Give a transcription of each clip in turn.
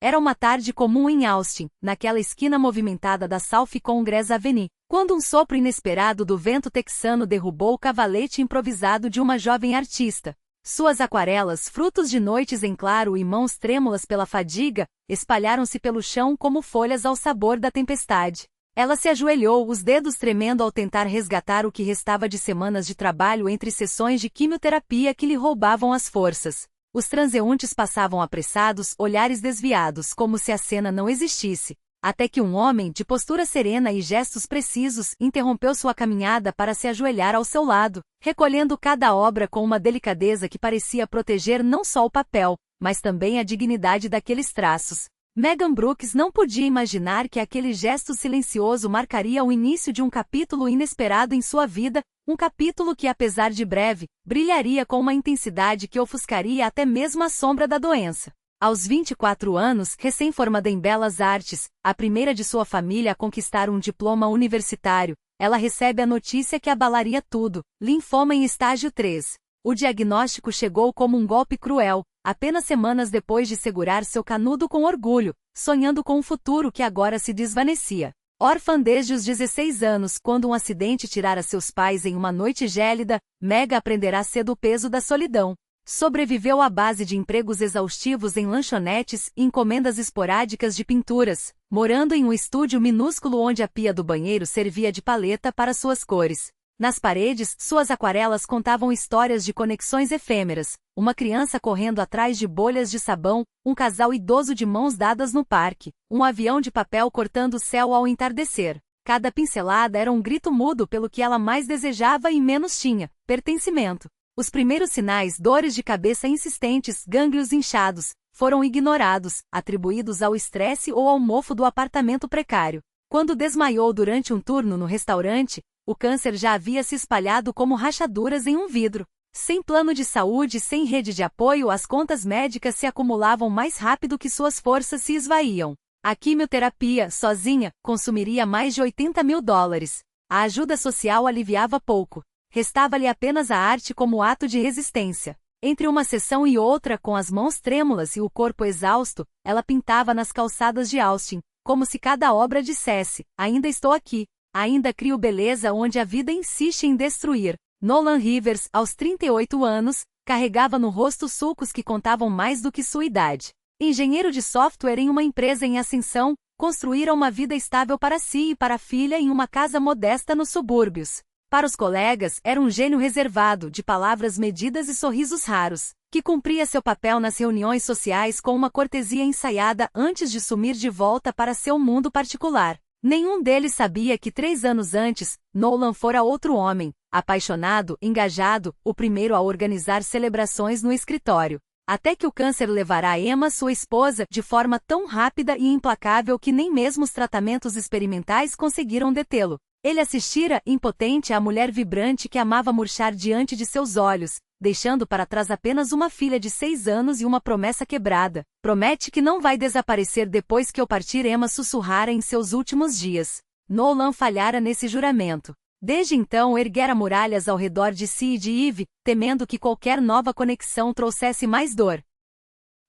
Era uma tarde comum em Austin, naquela esquina movimentada da South Congress Avenue, quando um sopro inesperado do vento texano derrubou o cavalete improvisado de uma jovem artista. Suas aquarelas, frutos de noites em claro e mãos trêmulas pela fadiga, espalharam-se pelo chão como folhas ao sabor da tempestade. Ela se ajoelhou, os dedos tremendo ao tentar resgatar o que restava de semanas de trabalho entre sessões de quimioterapia que lhe roubavam as forças. Os transeuntes passavam apressados, olhares desviados, como se a cena não existisse, até que um homem, de postura serena e gestos precisos, interrompeu sua caminhada para se ajoelhar ao seu lado, recolhendo cada obra com uma delicadeza que parecia proteger não só o papel, mas também a dignidade daqueles traços. Megan Brooks não podia imaginar que aquele gesto silencioso marcaria o início de um capítulo inesperado em sua vida, um capítulo que, apesar de breve, brilharia com uma intensidade que ofuscaria até mesmo a sombra da doença. Aos 24 anos, recém-formada em Belas Artes, a primeira de sua família a conquistar um diploma universitário, ela recebe a notícia que abalaria tudo: linfoma em estágio 3. O diagnóstico chegou como um golpe cruel, apenas semanas depois de segurar seu canudo com orgulho, sonhando com um futuro que agora se desvanecia. Órfã desde os 16 anos, quando um acidente tirara seus pais em uma noite gélida, Meg aprenderá cedo o peso da solidão. Sobreviveu à base de empregos exaustivos em lanchonetes e encomendas esporádicas de pinturas, morando em um estúdio minúsculo onde a pia do banheiro servia de paleta para suas cores. Nas paredes, suas aquarelas contavam histórias de conexões efêmeras, uma criança correndo atrás de bolhas de sabão, um casal idoso de mãos dadas no parque, um avião de papel cortando o céu ao entardecer. Cada pincelada era um grito mudo pelo que ela mais desejava e menos tinha: pertencimento. Os primeiros sinais, dores de cabeça insistentes, gânglios inchados, foram ignorados, atribuídos ao estresse ou ao mofo do apartamento precário. Quando desmaiou durante um turno no restaurante, o câncer já havia se espalhado como rachaduras em um vidro. Sem plano de saúde e sem rede de apoio, as contas médicas se acumulavam mais rápido que suas forças se esvaíam. A quimioterapia, sozinha, consumiria mais de $80 mil. A ajuda social aliviava pouco. Restava-lhe apenas a arte como ato de resistência. Entre uma sessão e outra, com as mãos trêmulas e o corpo exausto, ela pintava nas calçadas de Austin, como se cada obra dissesse: ainda estou aqui. Ainda crio beleza onde a vida insiste em destruir. Nolan Rivers, aos 38 anos, carregava no rosto sulcos que contavam mais do que sua idade. Engenheiro de software em uma empresa em ascensão, construíra uma vida estável para si e para a filha em uma casa modesta nos subúrbios. Para os colegas, era um gênio reservado, de palavras medidas e sorrisos raros, que cumpria seu papel nas reuniões sociais com uma cortesia ensaiada antes de sumir de volta para seu mundo particular. Nenhum deles sabia que 3 anos antes, Nolan fora outro homem, apaixonado, engajado, o primeiro a organizar celebrações no escritório. Até que o câncer levará Emma, sua esposa, de forma tão rápida e implacável que nem mesmo os tratamentos experimentais conseguiram detê-lo. Ele assistira, impotente, à mulher vibrante que amava murchar diante de seus olhos, deixando para trás apenas uma filha de 6 anos e uma promessa quebrada. Promete que não vai desaparecer depois que eu partir, Emma sussurrara em seus últimos dias. Nolan falhara nesse juramento. Desde então erguera muralhas ao redor de si e de Eve, temendo que qualquer nova conexão trouxesse mais dor.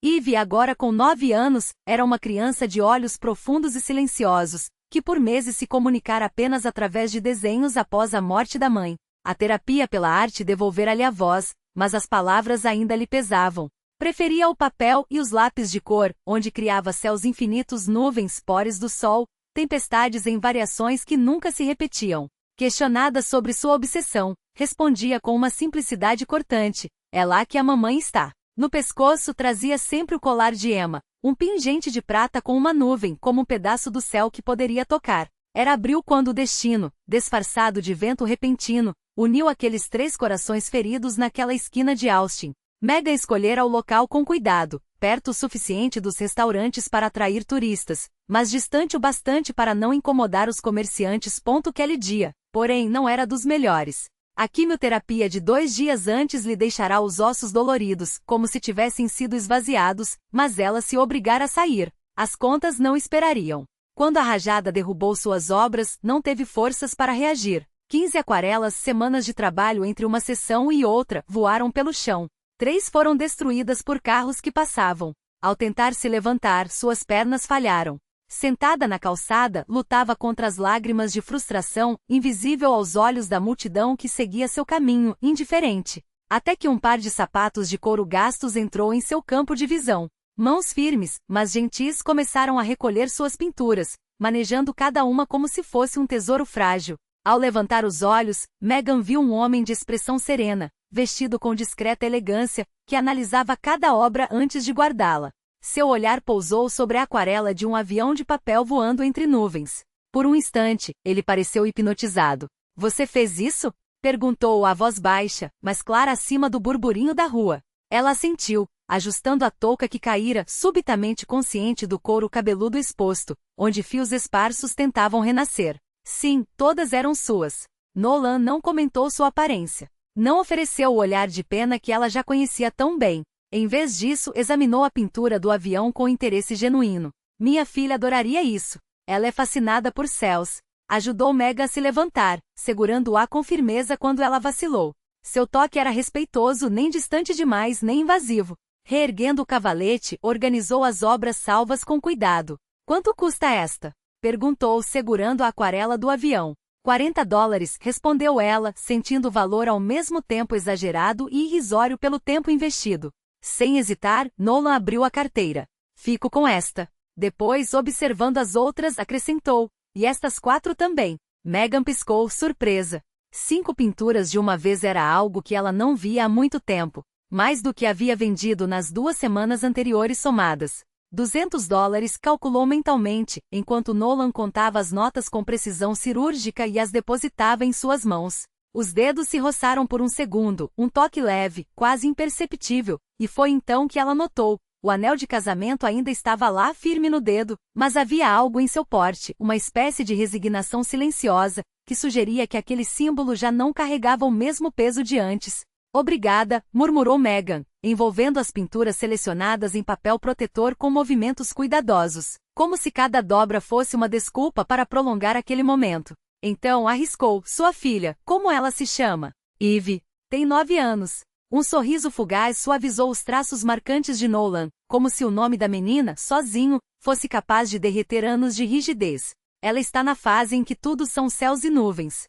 Eve, agora com 9 anos, era uma criança de olhos profundos e silenciosos, que por meses se comunicara apenas através de desenhos após a morte da mãe. A terapia pela arte devolvera-lhe a voz, mas as palavras ainda lhe pesavam. Preferia o papel e os lápis de cor, onde criava céus infinitos, nuvens, pores do sol, tempestades em variações que nunca se repetiam. Questionada sobre sua obsessão, respondia com uma simplicidade cortante: é lá que a mamãe está. No pescoço trazia sempre o colar de Emma, um pingente de prata com uma nuvem, como um pedaço do céu que poderia tocar. Era abril quando o destino, disfarçado de vento repentino, uniu aqueles 3 corações feridos naquela esquina de Austin. Megan escolhera o local com cuidado, perto o suficiente dos restaurantes para atrair turistas, mas distante o bastante para não incomodar os comerciantes. Aquele dia, porém, não era dos melhores. A quimioterapia de 2 dias antes lhe deixará os ossos doloridos, como se tivessem sido esvaziados, mas ela se obrigara a sair. As contas não esperariam. Quando a rajada derrubou suas obras, não teve forças para reagir. 15 aquarelas, semanas de trabalho entre uma sessão e outra, voaram pelo chão. 3 foram destruídas por carros que passavam. Ao tentar se levantar, suas pernas falharam. Sentada na calçada, lutava contra as lágrimas de frustração, invisível aos olhos da multidão que seguia seu caminho, indiferente. Até que um par de sapatos de couro gastos entrou em seu campo de visão. Mãos firmes, mas gentis começaram a recolher suas pinturas, manejando cada uma como se fosse um tesouro frágil. Ao levantar os olhos, Megan viu um homem de expressão serena, vestido com discreta elegância, que analisava cada obra antes de guardá-la. Seu olhar pousou sobre a aquarela de um avião de papel voando entre nuvens. Por um instante, ele pareceu hipnotizado. Você fez isso? Perguntou a voz baixa, mas clara acima do burburinho da rua. Ela assentiu, ajustando a touca que caíra, subitamente consciente do couro cabeludo exposto, onde fios esparsos tentavam renascer. Sim, todas eram suas. Nolan não comentou sua aparência. Não ofereceu o olhar de pena que ela já conhecia tão bem. Em vez disso, examinou a pintura do avião com interesse genuíno. Minha filha adoraria isso. Ela é fascinada por céus. Ajudou Megan a se levantar, segurando-a com firmeza quando ela vacilou. Seu toque era respeitoso, nem distante demais, nem invasivo. Reerguendo o cavalete, organizou as obras salvas com cuidado. Quanto custa esta? Perguntou, segurando a aquarela do avião. $40, respondeu ela, sentindo o valor ao mesmo tempo exagerado e irrisório pelo tempo investido. Sem hesitar, Nolan abriu a carteira. Fico com esta. Depois, observando as outras, acrescentou. E estas 4 também. Megan piscou, surpresa. 5 pinturas de uma vez era algo que ela não via há muito tempo. Mais do que havia vendido nas 2 semanas anteriores somadas. $200, calculou mentalmente, enquanto Nolan contava as notas com precisão cirúrgica e as depositava em suas mãos. Os dedos se roçaram por um segundo, um toque leve, quase imperceptível, e foi então que ela notou. O anel de casamento ainda estava lá firme no dedo, mas havia algo em seu porte, uma espécie de resignação silenciosa, que sugeria que aquele símbolo já não carregava o mesmo peso de antes. Obrigada, murmurou Megan, envolvendo as pinturas selecionadas em papel protetor com movimentos cuidadosos, como se cada dobra fosse uma desculpa para prolongar aquele momento. Então arriscou, sua filha, como ela se chama? Eve. Tem 9 anos. Um sorriso fugaz suavizou os traços marcantes de Nolan, como se o nome da menina, sozinho, fosse capaz de derreter anos de rigidez. Ela está na fase em que tudo são céus e nuvens.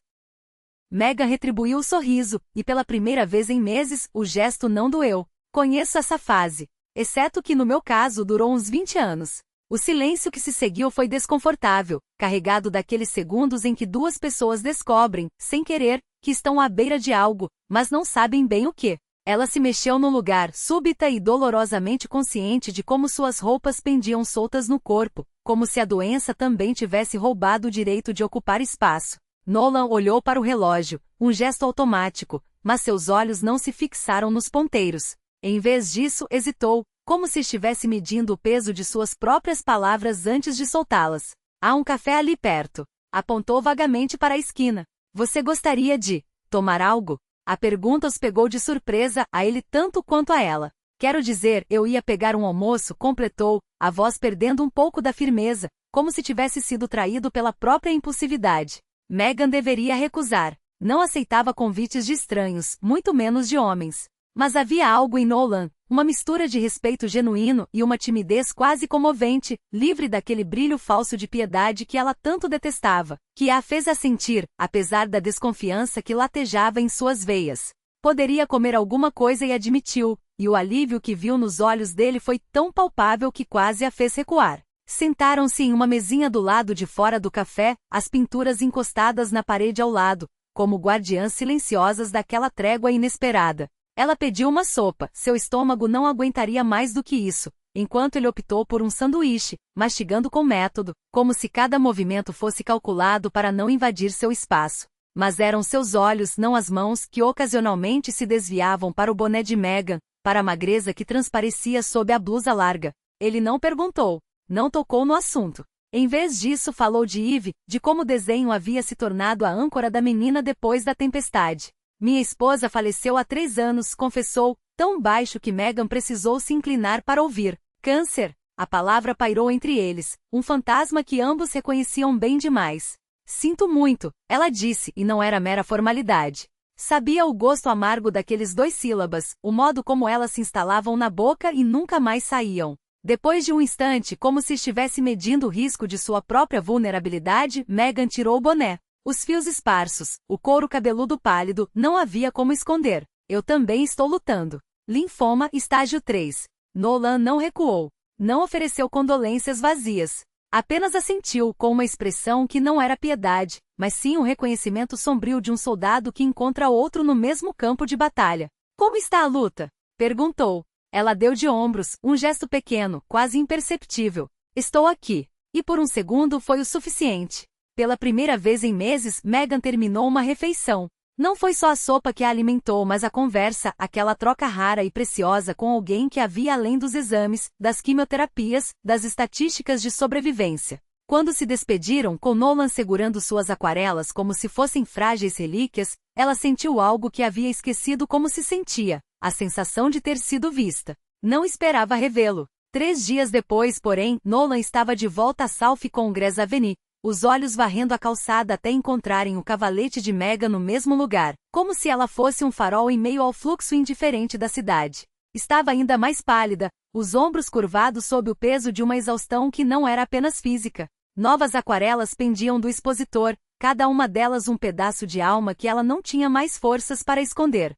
Megan retribuiu o sorriso, e pela primeira vez em meses, o gesto não doeu. Conheço essa fase. Exceto que no meu caso durou uns 20 anos. O silêncio que se seguiu foi desconfortável, carregado daqueles segundos em que 2 pessoas descobrem, sem querer, que estão à beira de algo, mas não sabem bem o que. Ela se mexeu no lugar, súbita e dolorosamente consciente de como suas roupas pendiam soltas no corpo, como se a doença também tivesse roubado o direito de ocupar espaço. Nolan olhou para o relógio, um gesto automático, mas seus olhos não se fixaram nos ponteiros. Em vez disso, hesitou, como se estivesse medindo o peso de suas próprias palavras antes de soltá-las. Há um café ali perto. Apontou vagamente para a esquina. Você gostaria de tomar algo? A pergunta os pegou de surpresa, a ele tanto quanto a ela. Quero dizer, eu ia pegar um almoço, completou, a voz perdendo um pouco da firmeza, como se tivesse sido traído pela própria impulsividade. Megan deveria recusar. Não aceitava convites de estranhos, muito menos de homens. Mas havia algo em Nolan, uma mistura de respeito genuíno e uma timidez quase comovente, livre daquele brilho falso de piedade que ela tanto detestava, que a fez assentir, apesar da desconfiança que latejava em suas veias. Poderia comer alguma coisa e admitiu, e o alívio que viu nos olhos dele foi tão palpável que quase a fez recuar. Sentaram-se em uma mesinha do lado de fora do café, as pinturas encostadas na parede ao lado, como guardiãs silenciosas daquela trégua inesperada. Ela pediu uma sopa, seu estômago não aguentaria mais do que isso, enquanto ele optou por um sanduíche, mastigando com método, como se cada movimento fosse calculado para não invadir seu espaço. Mas eram seus olhos, não as mãos, que ocasionalmente se desviavam para o boné de Megan, para a magreza que transparecia sob a blusa larga. Ele não perguntou. Não tocou no assunto. Em vez disso falou de Eve, de como o desenho havia se tornado a âncora da menina depois da tempestade. Minha esposa faleceu há 3 anos, confessou, tão baixo que Megan precisou se inclinar para ouvir. Câncer. A palavra pairou entre eles, um fantasma que ambos reconheciam bem demais. Sinto muito, ela disse, e não era mera formalidade. Sabia o gosto amargo daqueles 2 sílabas, o modo como elas se instalavam na boca e nunca mais saíam. Depois de um instante, como se estivesse medindo o risco de sua própria vulnerabilidade, Megan tirou o boné. Os fios esparsos, o couro cabeludo pálido, não havia como esconder. Eu também estou lutando. Linfoma, estágio 3. Nolan não recuou. Não ofereceu condolências vazias. Apenas assentiu com uma expressão que não era piedade, mas sim um reconhecimento sombrio de um soldado que encontra outro no mesmo campo de batalha. Como está a luta? Perguntou. Ela deu de ombros, um gesto pequeno, quase imperceptível. Estou aqui. E por um segundo foi o suficiente. Pela primeira vez em meses, Megan terminou uma refeição. Não foi só a sopa que a alimentou, mas a conversa, aquela troca rara e preciosa com alguém que havia além dos exames, das quimioterapias, das estatísticas de sobrevivência. Quando se despediram, com Nolan segurando suas aquarelas como se fossem frágeis relíquias, ela sentiu algo que havia esquecido como se sentia, a sensação de ter sido vista. Não esperava revê-lo. 3 dias depois, porém, Nolan estava de volta a South Congress Avenue, os olhos varrendo a calçada até encontrarem o cavalete de Megan no mesmo lugar, como se ela fosse um farol em meio ao fluxo indiferente da cidade. Estava ainda mais pálida, os ombros curvados sob o peso de uma exaustão que não era apenas física. Novas aquarelas pendiam do expositor, cada uma delas um pedaço de alma que ela não tinha mais forças para esconder.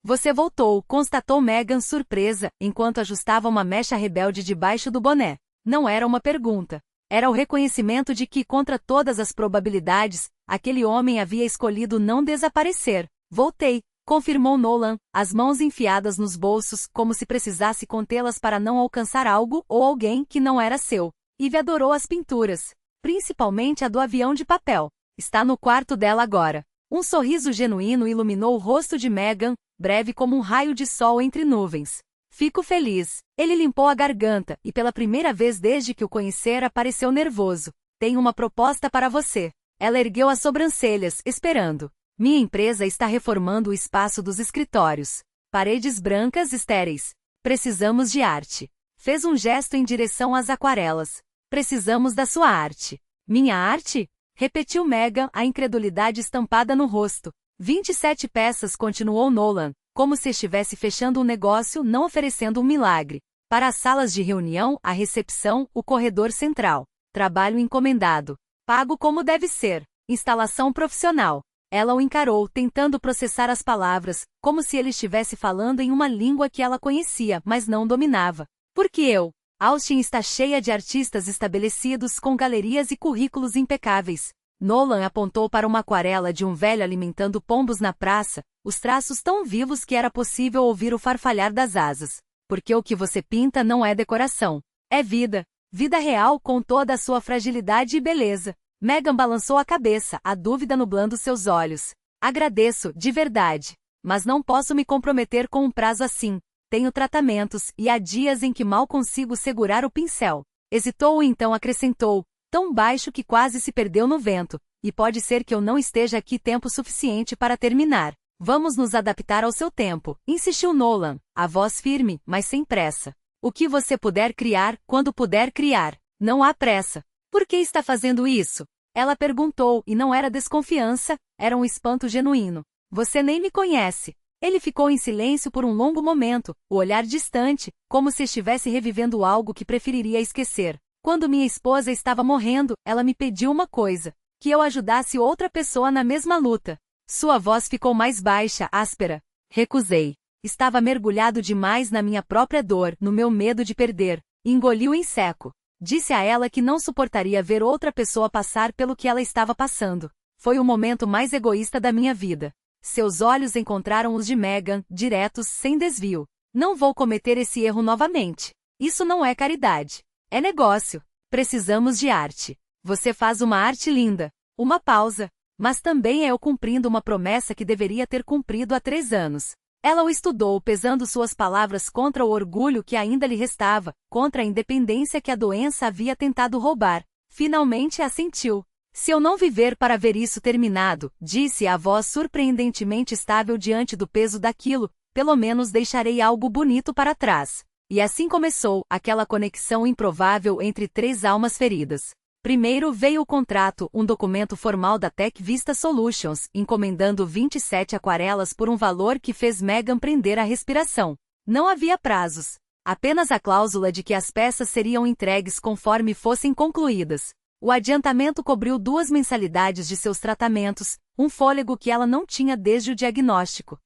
Você voltou, constatou Megan surpresa, enquanto ajustava uma mecha rebelde debaixo do boné. Não era uma pergunta. Era o reconhecimento de que, contra todas as probabilidades, aquele homem havia escolhido não desaparecer. Voltei, confirmou Nolan, as mãos enfiadas nos bolsos, como se precisasse contê-las para não alcançar algo ou alguém que não era seu. Eve adorou as pinturas, principalmente a do avião de papel. Está no quarto dela agora. Um sorriso genuíno iluminou o rosto de Megan, breve como um raio de sol entre nuvens. Fico feliz. Ele limpou a garganta, e pela primeira vez desde que o conhecera pareceu nervoso. Tenho uma proposta para você. Ela ergueu as sobrancelhas, esperando. Minha empresa está reformando o espaço dos escritórios. Paredes brancas estéreis. Precisamos de arte. Fez um gesto em direção às aquarelas. Precisamos da sua arte. Minha arte? Repetiu Megan, a incredulidade estampada no rosto. 27 peças, continuou Nolan, como se estivesse fechando um negócio, não oferecendo um milagre. Para as salas de reunião, a recepção, o corredor central. Trabalho encomendado. Pago como deve ser. Instalação profissional. Ela o encarou, tentando processar as palavras, como se ele estivesse falando em uma língua que ela conhecia, mas não dominava. Porque eu? Austin está cheia de artistas estabelecidos com galerias e currículos impecáveis. Nolan apontou para uma aquarela de um velho alimentando pombos na praça, os traços tão vivos que era possível ouvir o farfalhar das asas. Porque o que você pinta não é decoração. É vida. Vida real com toda a sua fragilidade e beleza. Megan balançou a cabeça, a dúvida nublando seus olhos. Agradeço, de verdade. Mas não posso me comprometer com um prazo assim. Tenho tratamentos, e há dias em que mal consigo segurar o pincel. Hesitou e então acrescentou, tão baixo que quase se perdeu no vento, e pode ser que eu não esteja aqui tempo suficiente para terminar. Vamos nos adaptar ao seu tempo, insistiu Nolan, a voz firme, mas sem pressa. O que você puder criar, quando puder criar. Não há pressa. Por que está fazendo isso? Ela perguntou, e não era desconfiança, era um espanto genuíno. Você nem me conhece. Ele ficou em silêncio por um longo momento, o olhar distante, como se estivesse revivendo algo que preferiria esquecer. Quando minha esposa estava morrendo, ela me pediu uma coisa, que eu ajudasse outra pessoa na mesma luta. Sua voz ficou mais baixa, áspera. Recusei. Estava mergulhado demais na minha própria dor, no meu medo de perder. Engoliu em seco. Disse a ela que não suportaria ver outra pessoa passar pelo que ela estava passando. Foi o momento mais egoísta da minha vida. Seus olhos encontraram os de Megan, diretos, sem desvio. Não vou cometer esse erro novamente. Isso não é caridade. É negócio. Precisamos de arte. Você faz uma arte linda. Uma pausa. Mas também é eu cumprindo uma promessa que deveria ter cumprido há 3 anos. Ela o estudou, pesando suas palavras contra o orgulho que ainda lhe restava, contra a independência que a doença havia tentado roubar. Finalmente assentiu. Se eu não viver para ver isso terminado, disse a voz surpreendentemente estável diante do peso daquilo, pelo menos deixarei algo bonito para trás. E assim começou, aquela conexão improvável entre 3 almas feridas. Primeiro veio o contrato, um documento formal da Tech Vista Solutions, encomendando 27 aquarelas por um valor que fez Megan prender a respiração. Não havia prazos. Apenas a cláusula de que as peças seriam entregues conforme fossem concluídas. O adiantamento cobriu 2 mensalidades de seus tratamentos, um fôlego que ela não tinha desde o diagnóstico.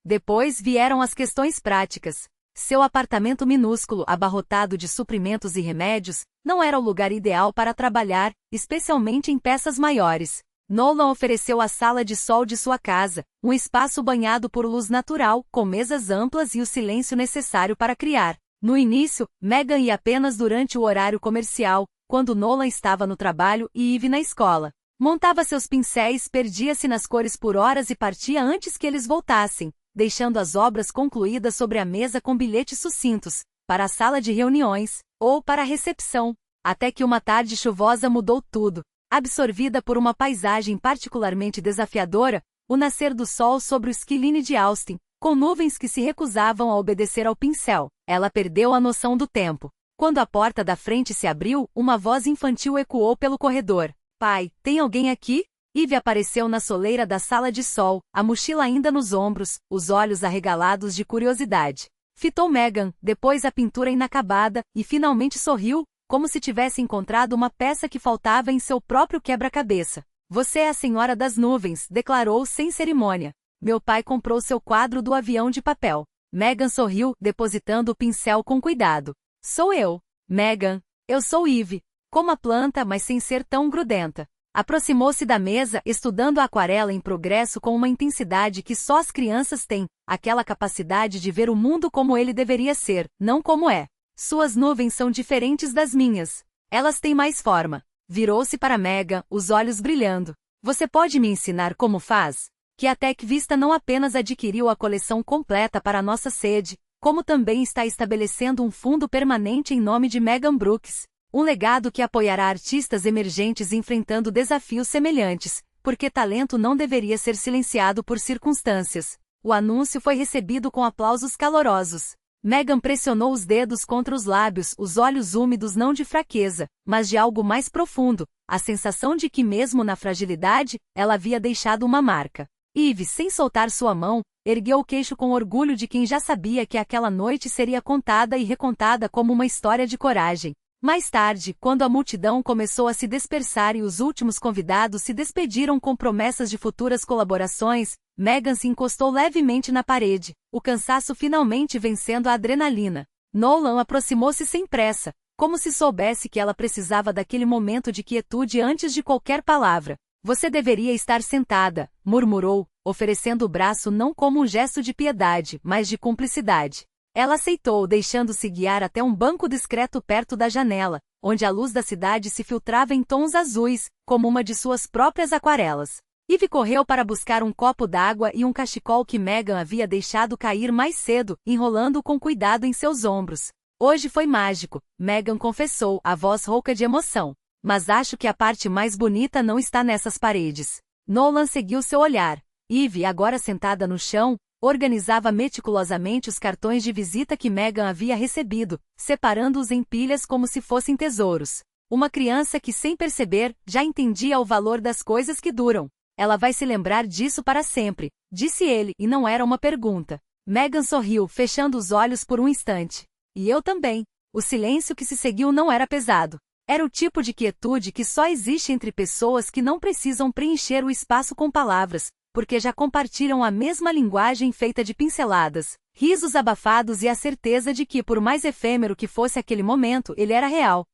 Depois vieram as questões práticas. Seu apartamento minúsculo, abarrotado de suprimentos e remédios, não era o lugar ideal para trabalhar, especialmente em peças maiores. Nolan ofereceu a sala de sol de sua casa, um espaço banhado por luz natural, com mesas amplas e o silêncio necessário para criar. No início, Megan ia apenas durante o horário comercial, quando Nolan estava no trabalho e Eve na escola. Montava seus pincéis, perdia-se nas cores por horas e partia antes que eles voltassem, deixando as obras concluídas sobre a mesa com bilhetes sucintos, para a sala de reuniões, ou para a recepção, até que uma tarde chuvosa mudou tudo. Absorvida por uma paisagem particularmente desafiadora, o nascer do sol sobre o Skyline de Austin, com nuvens que se recusavam a obedecer ao pincel, ela perdeu a noção do tempo. Quando a porta da frente se abriu, uma voz infantil ecoou pelo corredor. Pai, tem alguém aqui? Eve apareceu na soleira da sala de sol, a mochila ainda nos ombros, os olhos arregalados de curiosidade. Fitou Megan, depois a pintura inacabada, e finalmente sorriu, como se tivesse encontrado uma peça que faltava em seu próprio quebra-cabeça. Você é a senhora das nuvens, declarou sem cerimônia. Meu pai comprou seu quadro do avião de papel. Megan sorriu, depositando o pincel com cuidado. Sou eu. Megan. Eu sou Eve. Como a planta, mas sem ser tão grudenta. Aproximou-se da mesa, estudando a aquarela em progresso com uma intensidade que só as crianças têm, aquela capacidade de ver o mundo como ele deveria ser, não como é. Suas nuvens são diferentes das minhas. Elas têm mais forma. Virou-se para Megan, os olhos brilhando. Você pode me ensinar como faz? Que a Tech Vista não apenas adquiriu a coleção completa para a nossa sede, como também está estabelecendo um fundo permanente em nome de Megan Brooks. Um legado que apoiará artistas emergentes enfrentando desafios semelhantes, porque talento não deveria ser silenciado por circunstâncias. O anúncio foi recebido com aplausos calorosos. Megan pressionou os dedos contra os lábios, os olhos úmidos não de fraqueza, mas de algo mais profundo, a sensação de que mesmo na fragilidade, ela havia deixado uma marca. Eve, sem soltar sua mão, ergueu o queixo com orgulho de quem já sabia que aquela noite seria contada e recontada como uma história de coragem. Mais tarde, quando a multidão começou a se dispersar e os últimos convidados se despediram com promessas de futuras colaborações, Megan se encostou levemente na parede, o cansaço finalmente vencendo a adrenalina. Nolan aproximou-se sem pressa, como se soubesse que ela precisava daquele momento de quietude antes de qualquer palavra. Você deveria estar sentada, murmurou, oferecendo o braço não como um gesto de piedade, mas de cumplicidade. Ela aceitou, deixando-se guiar até um banco discreto perto da janela, onde a luz da cidade se filtrava em tons azuis, como uma de suas próprias aquarelas. Eve correu para buscar um copo d'água e um cachecol que Megan havia deixado cair mais cedo, enrolando-o com cuidado em seus ombros. Hoje foi mágico, Megan confessou, a voz rouca de emoção. Mas acho que a parte mais bonita não está nessas paredes. Nolan seguiu seu olhar. Eve, agora sentada no chão, organizava meticulosamente os cartões de visita que Megan havia recebido, separando-os em pilhas como se fossem tesouros. Uma criança que, sem perceber, já entendia o valor das coisas que duram. Ela vai se lembrar disso para sempre, disse ele, e não era uma pergunta. Megan sorriu, fechando os olhos por um instante. E eu também. O silêncio que se seguiu não era pesado. Era o tipo de quietude que só existe entre pessoas que não precisam preencher o espaço com palavras, porque já compartilham a mesma linguagem feita de pinceladas, risos abafados e a certeza de que, por mais efêmero que fosse aquele momento, ele era real.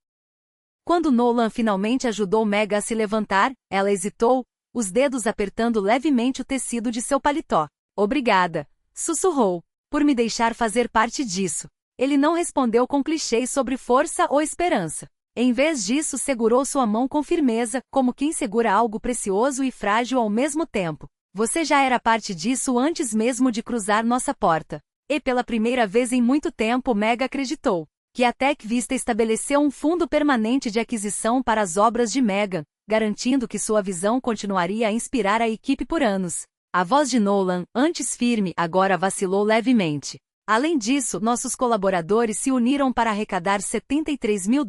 Quando Nolan finalmente ajudou Megan a se levantar, ela hesitou, os dedos apertando levemente o tecido de seu paletó. Obrigada, sussurrou, por me deixar fazer parte disso. Ele não respondeu com clichês sobre força ou esperança. Em vez disso, segurou sua mão com firmeza, como quem segura algo precioso e frágil ao mesmo tempo. Você já era parte disso antes mesmo de cruzar nossa porta. E pela primeira vez em muito tempo Megan acreditou que a Tech Vista estabeleceu um fundo permanente de aquisição para as obras de Megan, garantindo que sua visão continuaria a inspirar a equipe por anos. A voz de Nolan, antes firme, agora vacilou levemente. Além disso, nossos colaboradores se uniram para arrecadar $73 mil,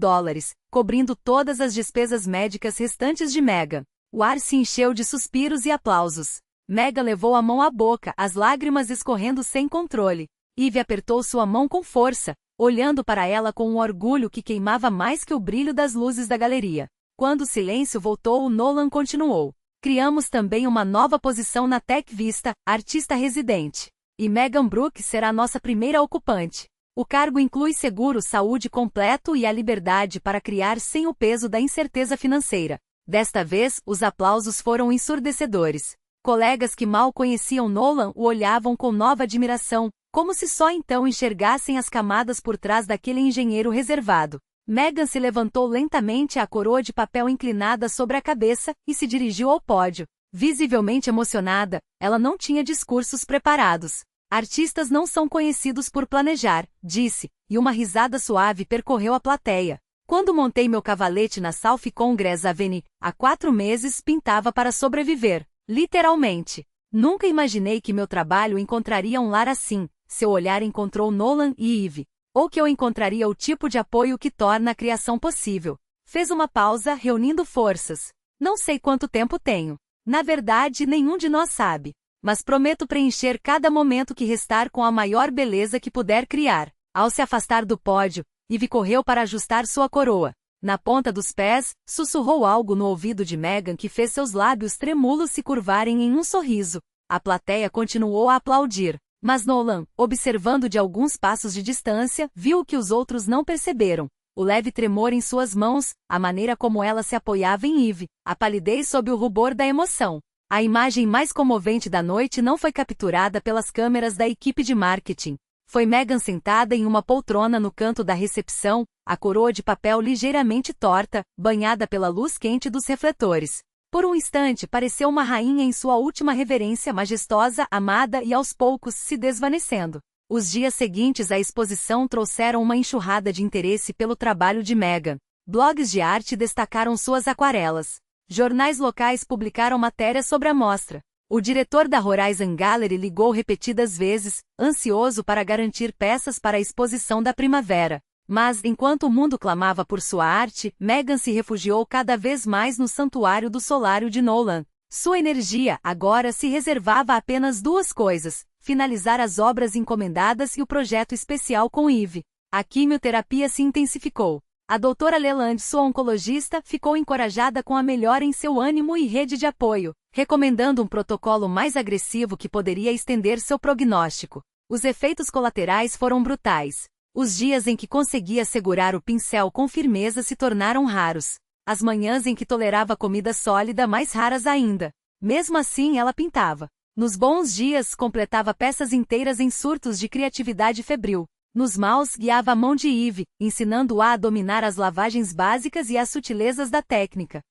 cobrindo todas as despesas médicas restantes de Megan. O ar se encheu de suspiros e aplausos. Megan levou a mão à boca, as lágrimas escorrendo sem controle. Eve apertou sua mão com força, olhando para ela com um orgulho que queimava mais que o brilho das luzes da galeria. Quando o silêncio voltou, Nolan continuou. Criamos também uma nova posição na Tech Vista, artista residente. E Megan Brooke será nossa primeira ocupante. O cargo inclui seguro saúde completo e a liberdade para criar sem o peso da incerteza financeira. Desta vez, os aplausos foram ensurdecedores. Colegas que mal conheciam Nolan o olhavam com nova admiração, como se só então enxergassem as camadas por trás daquele engenheiro reservado. Megan se levantou lentamente, a coroa de papel inclinada sobre a cabeça, e se dirigiu ao pódio. Visivelmente emocionada, ela não tinha discursos preparados. Artistas não são conhecidos por planejar, disse, e uma risada suave percorreu a plateia. Quando montei meu cavalete na South Congress Avenue, há 4 meses pintava para sobreviver. Literalmente. Nunca imaginei que meu trabalho encontraria um lar assim. Seu olhar encontrou Nolan e Eve. Ou que eu encontraria o tipo de apoio que torna a criação possível. Fez uma pausa, reunindo forças. Não sei quanto tempo tenho. Na verdade, nenhum de nós sabe. Mas prometo preencher cada momento que restar com a maior beleza que puder criar. Ao se afastar do pódio, Eve correu para ajustar sua coroa. Na ponta dos pés, sussurrou algo no ouvido de Megan que fez seus lábios trêmulos se curvarem em um sorriso. A plateia continuou a aplaudir. Mas Nolan, observando de alguns passos de distância, viu o que os outros não perceberam. O leve tremor em suas mãos, a maneira como ela se apoiava em Eve, a palidez sob o rubor da emoção. A imagem mais comovente da noite não foi capturada pelas câmeras da equipe de marketing. Foi Megan sentada em uma poltrona no canto da recepção, a coroa de papel ligeiramente torta, banhada pela luz quente dos refletores. Por um instante pareceu uma rainha em sua última reverência, majestosa, amada e aos poucos se desvanecendo. Os dias seguintes à exposição trouxeram uma enxurrada de interesse pelo trabalho de Megan. Blogs de arte destacaram suas aquarelas. Jornais locais publicaram matérias sobre a mostra. O diretor da Horizon Gallery ligou repetidas vezes, ansioso para garantir peças para a exposição da primavera. Mas, enquanto o mundo clamava por sua arte, Megan se refugiou cada vez mais no santuário do solário de Nolan. Sua energia, agora, se reservava a apenas 2 coisas: finalizar as obras encomendadas e o projeto especial com Eve. A quimioterapia se intensificou. A doutora Leland, sua oncologista, ficou encorajada com a melhora em seu ânimo e rede de apoio, recomendando um protocolo mais agressivo que poderia estender seu prognóstico. Os efeitos colaterais foram brutais. Os dias em que conseguia segurar o pincel com firmeza se tornaram raros. As manhãs em que tolerava comida sólida, mais raras ainda. Mesmo assim, ela pintava. Nos bons dias, completava peças inteiras em surtos de criatividade febril. Nos maus, guiava a mão de Eve, ensinando-a a dominar as lavagens básicas e as sutilezas da técnica.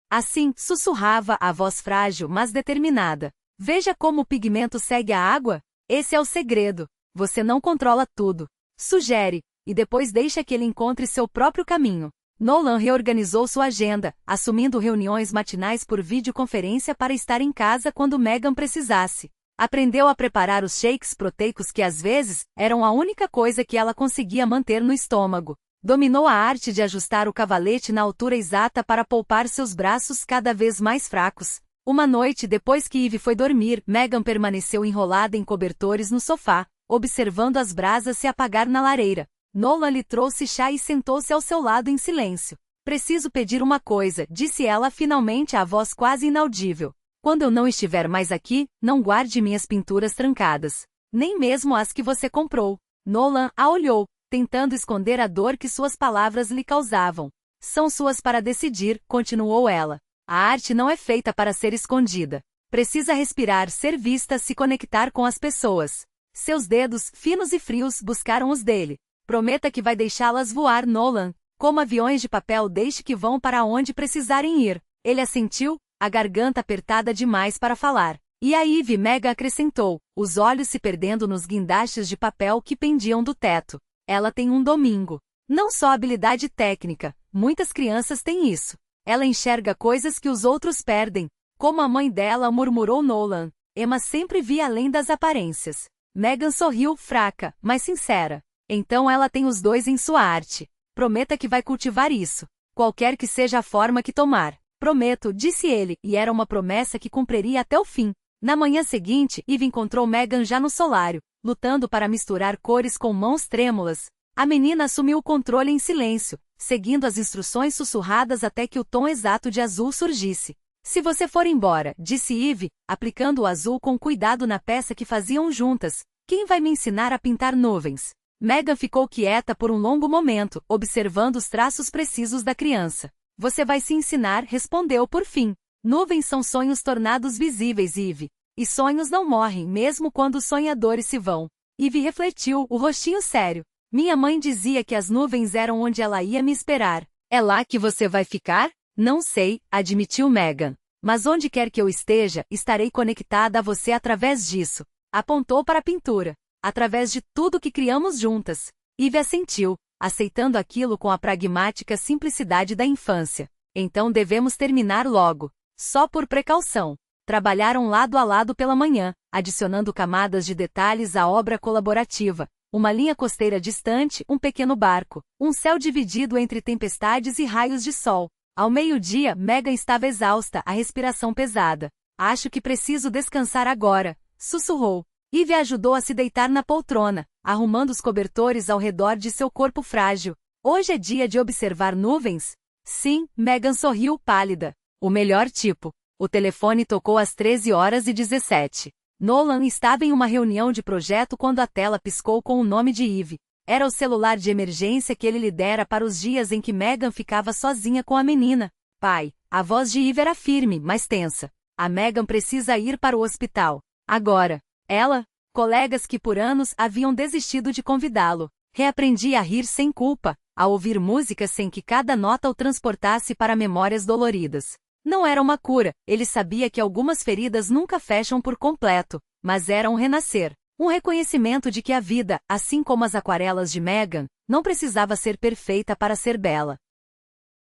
Assim, sussurrava, a voz frágil, mas determinada. Veja como o pigmento segue a água? Esse é o segredo. Você não controla tudo. Sugere, e depois deixa que ele encontre seu próprio caminho. Nolan reorganizou sua agenda, assumindo reuniões matinais por videoconferência para estar em casa quando Megan precisasse. Aprendeu a preparar os shakes proteicos que às vezes eram a única coisa que ela conseguia manter no estômago. Dominou a arte de ajustar o cavalete na altura exata para poupar seus braços cada vez mais fracos. Uma noite depois que Eve foi dormir, Megan permaneceu enrolada em cobertores no sofá, observando as brasas se apagar na lareira. Nolan lhe trouxe chá e sentou-se ao seu lado em silêncio. Preciso pedir uma coisa, disse ela finalmente, a voz quase inaudível. Quando eu não estiver mais aqui, não guarde minhas pinturas trancadas. Nem mesmo as que você comprou. Nolan a olhou, tentando esconder a dor que suas palavras lhe causavam. São suas para decidir, continuou ela. A arte não é feita para ser escondida. Precisa respirar, ser vista, se conectar com as pessoas. Seus dedos, finos e frios, buscaram os dele. Prometa que vai deixá-las voar, Nolan. Como aviões de papel, deixe que vão para onde precisarem ir. Ele assentiu, a garganta apertada demais para falar. E a Eve, Megan acrescentou, os olhos se perdendo nos guindastes de papel que pendiam do teto. Ela tem um domingo. Não só habilidade técnica, muitas crianças têm isso. Ela enxerga coisas que os outros perdem. Como a mãe dela, murmurou Nolan. Emma sempre via além das aparências. Megan sorriu, fraca, mas sincera. Então ela tem os 2 em sua arte. Prometa que vai cultivar isso. Qualquer que seja a forma que tomar. Prometo, disse ele, e era uma promessa que cumpriria até o fim. Na manhã seguinte, Eve encontrou Megan já no solário, lutando para misturar cores com mãos trêmulas. A menina assumiu o controle em silêncio, seguindo as instruções sussurradas até que o tom exato de azul surgisse. Se você for embora, disse Eve, aplicando o azul com cuidado na peça que faziam juntas, quem vai me ensinar a pintar nuvens? Megan ficou quieta por um longo momento, observando os traços precisos da criança. Você vai se ensinar, respondeu por fim. Nuvens são sonhos tornados visíveis, Eve. E sonhos não morrem, mesmo quando os sonhadores se vão. Eve refletiu, o rostinho sério. Minha mãe dizia que as nuvens eram onde ela ia me esperar. É lá que você vai ficar? Não sei, admitiu Megan. Mas onde quer que eu esteja, estarei conectada a você através disso. Apontou para a pintura. Através de tudo que criamos juntas. Eve assentiu, aceitando aquilo com a pragmática simplicidade da infância. Então devemos terminar logo. Só por precaução. Trabalharam lado a lado pela manhã, adicionando camadas de detalhes à obra colaborativa. Uma linha costeira distante, um pequeno barco, um céu dividido entre tempestades e raios de sol. Ao meio-dia, Megan estava exausta, a respiração pesada. Acho que preciso descansar agora, sussurrou. Eve ajudou a se deitar na poltrona, arrumando os cobertores ao redor de seu corpo frágil. Hoje é dia de observar nuvens? Sim, Megan sorriu pálida. O melhor tipo. O telefone tocou às 13h17. Nolan estava em uma reunião de projeto quando a tela piscou com o nome de Eve. Era o celular de emergência que ele lhe dera para os dias em que Megan ficava sozinha com a menina. Pai, a voz de Eve era firme, mas tensa. A Megan precisa ir para o hospital. Agora. Ela, colegas que por anos haviam desistido de convidá-lo, reaprendia a rir sem culpa, a ouvir música sem que cada nota o transportasse para memórias doloridas. Não era uma cura, ele sabia que algumas feridas nunca fecham por completo, mas era um renascer, um reconhecimento de que a vida, assim como as aquarelas de Megan, não precisava ser perfeita para ser bela.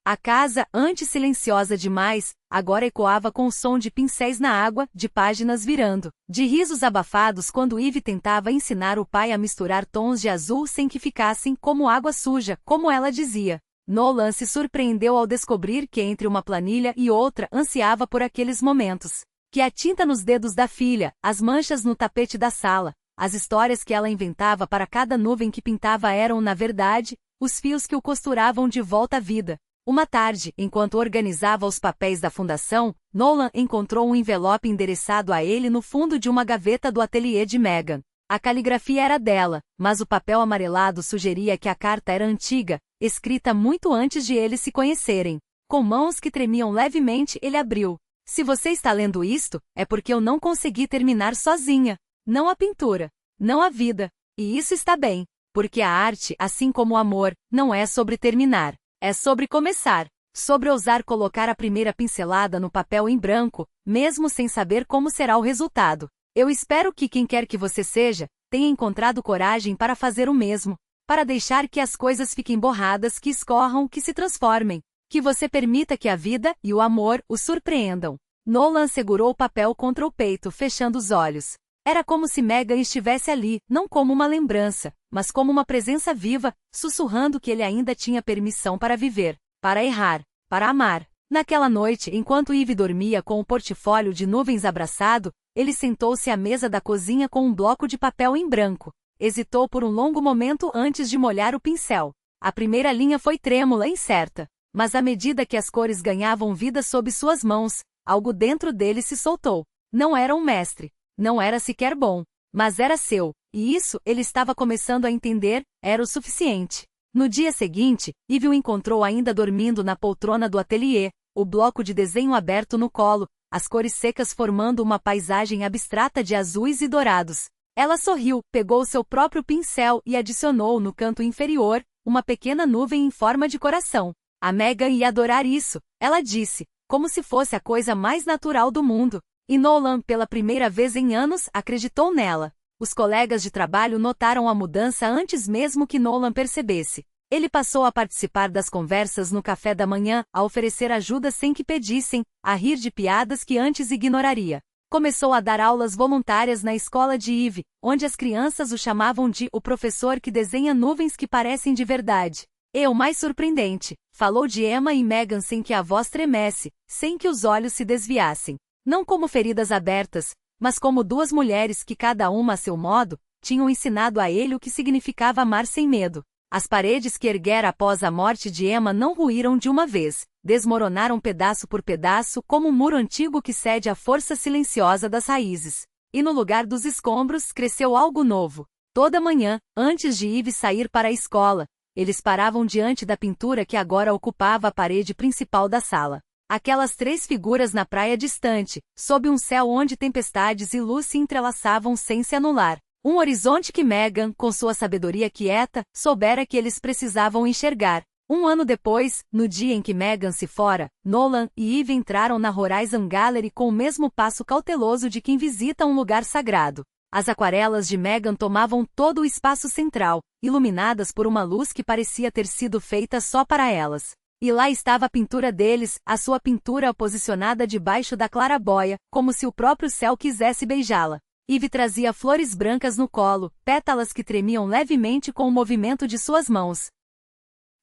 A casa, antes silenciosa demais, agora ecoava com o som de pincéis na água, de páginas virando, de risos abafados quando Eve tentava ensinar o pai a misturar tons de azul sem que ficassem como água suja, como ela dizia. Nolan se surpreendeu ao descobrir que entre uma planilha e outra ansiava por aqueles momentos. Que a tinta nos dedos da filha, as manchas no tapete da sala, as histórias que ela inventava para cada nuvem que pintava eram, na verdade, os fios que o costuravam de volta à vida. Uma tarde, enquanto organizava os papéis da fundação, Nolan encontrou um envelope endereçado a ele no fundo de uma gaveta do ateliê de Megan. A caligrafia era dela, mas o papel amarelado sugeria que a carta era antiga, escrita muito antes de eles se conhecerem. Com mãos que tremiam levemente, ele abriu. Se você está lendo isto, é porque eu não consegui terminar sozinha. Não a pintura. Não a vida. E isso está bem, porque a arte, assim como o amor, não é sobre terminar. É sobre começar, sobre ousar colocar a primeira pincelada no papel em branco, mesmo sem saber como será o resultado. Eu espero que quem quer que você seja, tenha encontrado coragem para fazer o mesmo, para deixar que as coisas fiquem borradas, que escorram, que se transformem, que você permita que a vida e o amor o surpreendam. Nolan segurou o papel contra o peito, fechando os olhos. Era como se Megan estivesse ali, não como uma lembrança, mas como uma presença viva, sussurrando que ele ainda tinha permissão para viver, para errar, para amar. Naquela noite, enquanto Eve dormia com o portfólio de nuvens abraçado, ele sentou-se à mesa da cozinha com um bloco de papel em branco. Hesitou por um longo momento antes de molhar o pincel. A primeira linha foi trêmula e incerta, mas à medida que as cores ganhavam vida sob suas mãos, algo dentro dele se soltou. Não era um mestre. Não era sequer bom, mas era seu, e isso, ele estava começando a entender, era o suficiente. No dia seguinte, Eve o encontrou ainda dormindo na poltrona do ateliê, o bloco de desenho aberto no colo, as cores secas formando uma paisagem abstrata de azuis e dourados. Ela sorriu, pegou seu próprio pincel e adicionou no canto inferior, uma pequena nuvem em forma de coração. A Megan ia adorar isso, ela disse, como se fosse a coisa mais natural do mundo. E Nolan, pela primeira vez em anos, acreditou nela. Os colegas de trabalho notaram a mudança antes mesmo que Nolan percebesse. Ele passou a participar das conversas no café da manhã, a oferecer ajuda sem que pedissem, a rir de piadas que antes ignoraria. Começou a dar aulas voluntárias na escola de Eve, onde as crianças o chamavam de o professor que desenha nuvens que parecem de verdade. E o mais surpreendente, falou de Emma e Megan sem que a voz tremesse, sem que os olhos se desviassem. Não como feridas abertas, mas como duas mulheres que cada uma a seu modo, tinham ensinado a ele o que significava amar sem medo. As paredes que erguera após a morte de Emma não ruíram de uma vez, desmoronaram pedaço por pedaço como um muro antigo que cede à força silenciosa das raízes. E no lugar dos escombros cresceu algo novo. Toda manhã, antes de Eve sair para a escola, eles paravam diante da pintura que agora ocupava a parede principal da sala. Aquelas 3 figuras na praia distante, sob um céu onde tempestades e luz se entrelaçavam sem se anular. Um horizonte que Megan, com sua sabedoria quieta, soubera que eles precisavam enxergar. Um ano depois, no dia em que Megan se fora, Nolan e Eve entraram na Horizon Gallery com o mesmo passo cauteloso de quem visita um lugar sagrado. As aquarelas de Megan tomavam todo o espaço central, iluminadas por uma luz que parecia ter sido feita só para elas. E lá estava a pintura deles, a sua pintura posicionada debaixo da claraboia, como se o próprio céu quisesse beijá-la. Eve trazia flores brancas no colo, pétalas que tremiam levemente com o movimento de suas mãos.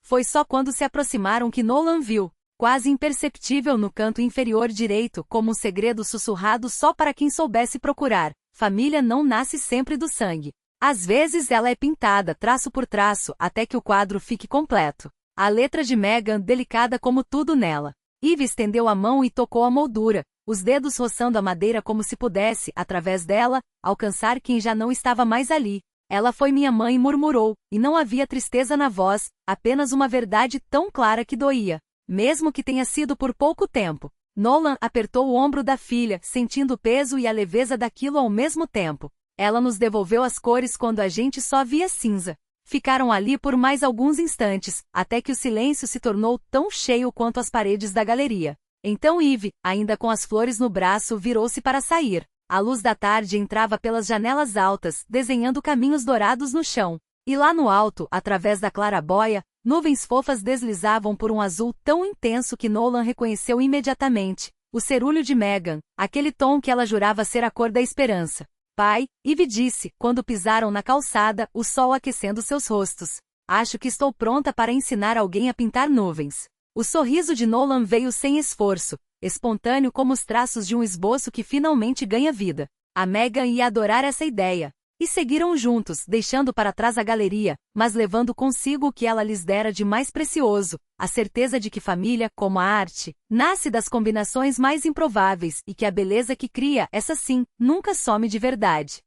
Foi só quando se aproximaram que Nolan viu, quase imperceptível no canto inferior direito, como um segredo sussurrado só para quem soubesse procurar. Família não nasce sempre do sangue. Às vezes ela é pintada traço por traço até que o quadro fique completo. A letra de Megan, delicada como tudo nela. Eve estendeu a mão e tocou a moldura, os dedos roçando a madeira como se pudesse, através dela, alcançar quem já não estava mais ali. Ela foi minha mãe, murmurou, e não havia tristeza na voz, apenas uma verdade tão clara que doía, mesmo que tenha sido por pouco tempo. Nolan apertou o ombro da filha, sentindo o peso e a leveza daquilo ao mesmo tempo. Ela nos devolveu as cores quando a gente só via cinza. Ficaram ali por mais alguns instantes, até que o silêncio se tornou tão cheio quanto as paredes da galeria. Então Eve, ainda com as flores no braço, virou-se para sair. A luz da tarde entrava pelas janelas altas, desenhando caminhos dourados no chão. E lá no alto, através da claraboia, nuvens fofas deslizavam por um azul tão intenso que Nolan reconheceu imediatamente. O cerúleo de Megan, aquele tom que ela jurava ser a cor da esperança. Pai, Eve disse, quando pisaram na calçada, o sol aquecendo seus rostos. Acho que estou pronta para ensinar alguém a pintar nuvens. O sorriso de Nolan veio sem esforço, espontâneo como os traços de um esboço que finalmente ganha vida. A Megan ia adorar essa ideia. E seguiram juntos, deixando para trás a galeria, mas levando consigo o que ela lhes dera de mais precioso, a certeza de que família, como a arte, nasce das combinações mais improváveis e que a beleza que cria, essa sim, nunca some de verdade.